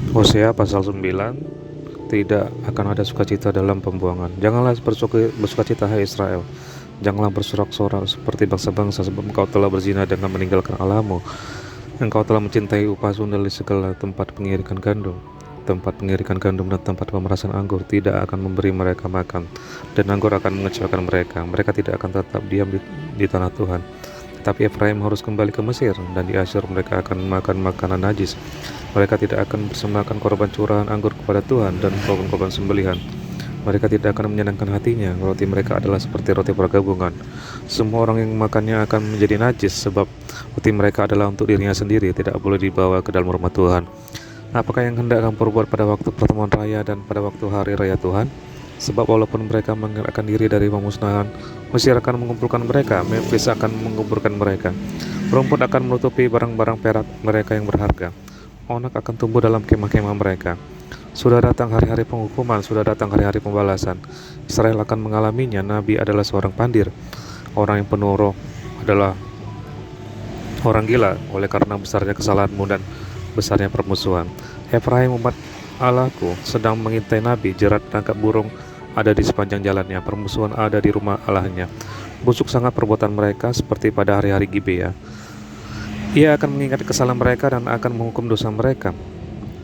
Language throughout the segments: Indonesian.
Hosea pasal 9, tidak akan ada sukacita dalam pembuangan. Janganlah bersukacita, hai Israel. Janganlah bersorak-sorak seperti bangsa-bangsa, sebab engkau telah berzina dengan meninggalkan Allahmu. Engkau telah mencintai upah sundal di segala tempat pengirikan gandum. Tempat pengirikan gandum dan tempat pemerasan anggur tidak akan memberi mereka makan, dan anggur akan mengecewakan mereka. Mereka tidak akan tetap diam di tanah Tuhan. Tapi Efraim harus kembali ke Mesir, dan di Asyur mereka akan makan makanan najis. Mereka tidak akan persembahkan korban curahan anggur kepada Tuhan dan korban-korban sembelihan. Mereka tidak akan menyenangkan hatinya. Roti mereka adalah seperti roti pergabungan. Semua orang yang makannya akan menjadi najis, sebab roti mereka adalah untuk dirinya sendiri, tidak boleh dibawa ke dalam rumah Tuhan. Apakah yang hendak kamu perbuat pada waktu pertemuan raya dan pada waktu hari raya Tuhan? Sebab walaupun mereka mengelakkan diri dari pemusnahan, Mesir akan mengumpulkan mereka, Memphis akan menguburkan mereka. Rumput akan menutupi barang-barang perak mereka yang berharga. Onak akan tumbuh dalam kemah-kemah mereka. Sudah datang hari-hari penghukuman, sudah datang hari-hari pembalasan. Israel akan mengalaminya. Nabi adalah seorang pandir. Orang yang penuh roh adalah orang gila, oleh karena besarnya kesalahanmu dan besarnya permusuhan. Efraim umat Allahku sedang mengintai nabi. Jerat tangkap burung ada di sepanjang jalannya. Permusuhan ada di rumah Allahnya. Busuk sangat perbuatan mereka, seperti pada hari-hari Gibea. Ia akan mengingat kesalahan mereka dan akan menghukum dosa mereka.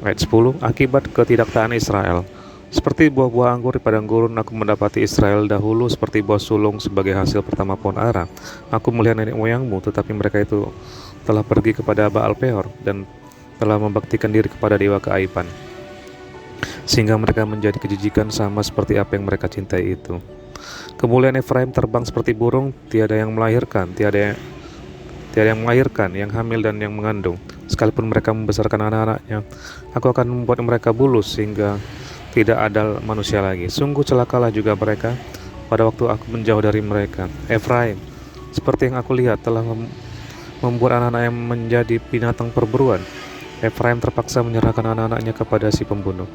Ayat 10. Akibat ketidaktaatan Israel. Seperti buah-buah anggur di padang gurun, aku mendapati Israel dahulu seperti buah sulung sebagai hasil pertama pohon ara. Aku melihat nenek moyangmu, tetapi mereka itu telah pergi kepada Baal Peor dan telah membaktikan diri kepada dewa keaiban, sehingga mereka menjadi kejijikan sama seperti apa yang mereka cintai itu. Kemuliaan Efraim terbang seperti burung, tiada yang melahirkan, yang hamil dan yang mengandung. Sekalipun mereka membesarkan anak-anaknya, aku akan membuat mereka bulus sehingga tidak ada manusia lagi. Sungguh celakalah juga mereka pada waktu aku menjauh dari mereka. Efraim, seperti yang aku lihat, telah membuat anak-anaknya menjadi binatang perburuan. Efraim terpaksa menyerahkan anak-anaknya kepada si pembunuh.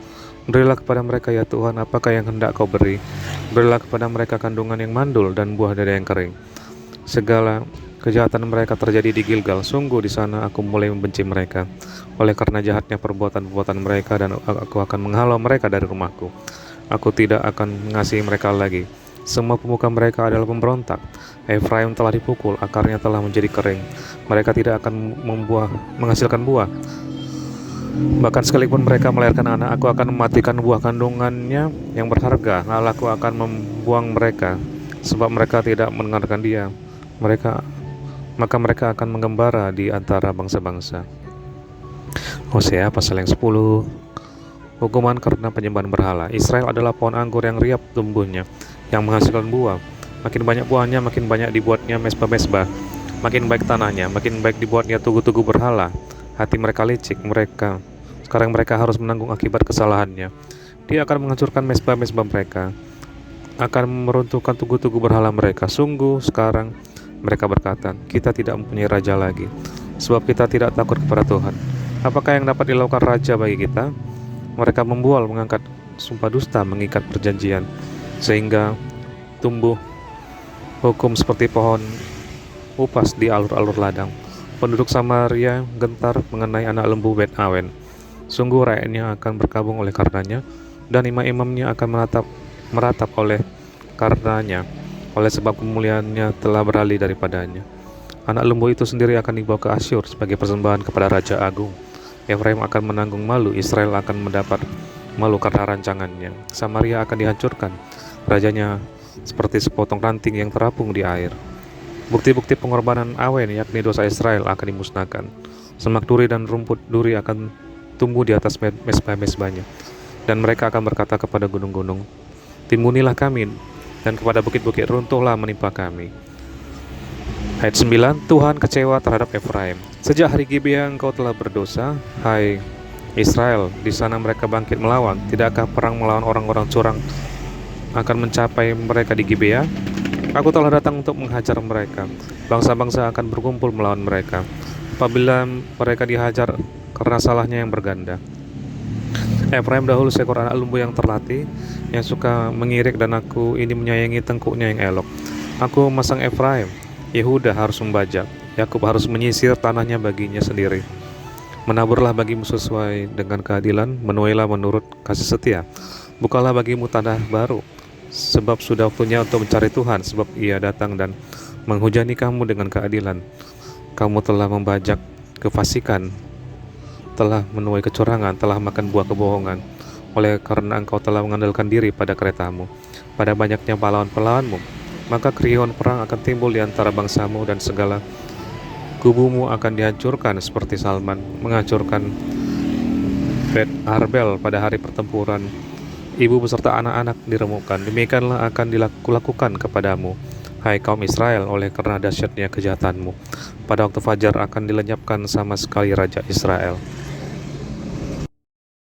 Berilah kepada mereka ya Tuhan, apakah yang hendak kau beri? Berilah kepada mereka kandungan yang mandul dan buah dada yang kering. Segala kejahatan mereka terjadi di Gilgal. Sungguh di sana aku mulai membenci mereka, oleh karena jahatnya perbuatan-perbuatan mereka, dan aku akan menghalau mereka dari rumahku. Aku tidak akan mengasihi mereka lagi. Semua pemuka mereka adalah pemberontak. Efraim telah dipukul, akarnya telah menjadi kering. Mereka tidak akan menghasilkan buah. Bahkan sekalipun mereka melahirkan anak, aku akan mematikan buah kandungannya yang berharga. Lalu aku akan membuang mereka, sebab mereka tidak mendengarkan dia. Maka mereka akan menggembara di antara bangsa-bangsa. Hosea pasal yang 10. Hukuman karena penyembahan berhala. Israel adalah pohon anggur yang riap tumbuhnya, yang menghasilkan buah. Makin banyak buahnya, makin banyak dibuatnya mesbah-mesbah. Makin baik tanahnya, makin baik dibuatnya tugu-tugu berhala. Hati mereka licik, sekarang mereka harus menanggung akibat kesalahannya. Dia akan menghancurkan mesbah-mesbah mereka, akan meruntuhkan tugu-tugu berhala mereka. Sungguh sekarang mereka berkata, kita tidak mempunyai raja lagi, sebab kita tidak takut kepada Tuhan. Apakah yang dapat dilakukan raja bagi kita? Mereka membual, mengangkat sumpah dusta, mengikat perjanjian, sehingga tumbuh hukum seperti pohon upas di alur-alur ladang. Penduduk Samaria gentar mengenai anak lembu Bet Awen. Sungguh rakyatnya akan berkabung oleh karenanya, dan imam-imamnya akan meratap oleh karenanya, oleh sebab kemuliaannya telah beralih daripadanya. Anak lembu itu sendiri akan dibawa ke Asyur sebagai persembahan kepada Raja Agung. Efraim akan menanggung malu, Israel akan mendapat malu karena rancangannya. Samaria akan dihancurkan, rajanya seperti sepotong ranting yang terapung di air. Bukti-bukti pengorbanan Awen, yakni dosa Israel, akan dimusnahkan. Semak duri dan rumput duri akan tumbuh di atas mesbah-mesbahnya, dan mereka akan berkata kepada gunung-gunung, timbunilah kami, dan kepada bukit-bukit runtuhlah menimpa kami. Ayat 9. Tuhan kecewa terhadap Efraim. Sejak hari Gibea engkau telah berdosa, hai Israel. Di sana mereka bangkit melawan. Tidakkah perang melawan orang-orang curang akan mencapai mereka di Gibea? Aku telah datang untuk menghajar mereka. Bangsa-bangsa akan berkumpul melawan mereka, apabila mereka dihajar karena salahnya yang berganda. Efraim dahulu seekor anak lembu yang terlatih, yang suka mengirik, dan aku ini menyayangi tengkuknya yang elok. Aku memasang Efraim, Yehuda harus membajak, Yakub harus menyisir tanahnya baginya sendiri. Menaburlah bagimu sesuai dengan keadilan, menuailah menurut kasih setia. Bukalah bagimu tanah baru, sebab sudah waktunya untuk mencari Tuhan, sebab Ia datang dan menghujani kamu dengan keadilan. Kamu telah membajak kefasikan, telah menuai kecurangan, telah makan buah kebohongan. Oleh karena engkau telah mengandalkan diri pada keretamu, pada banyaknya pahlawan-pahlawanmu, maka keriuhan perang akan timbul di antara bangsamu, dan segala kubumu akan dihancurkan seperti Salman menghancurkan Bet Arbel pada hari pertempuran. Ibu beserta anak-anak diremukkan. Demikianlah akan dilakukan kepadamu, hai kaum Israel, oleh karena dahsyatnya kejahatanmu. Pada waktu fajar akan dilenyapkan sama sekali Raja Israel.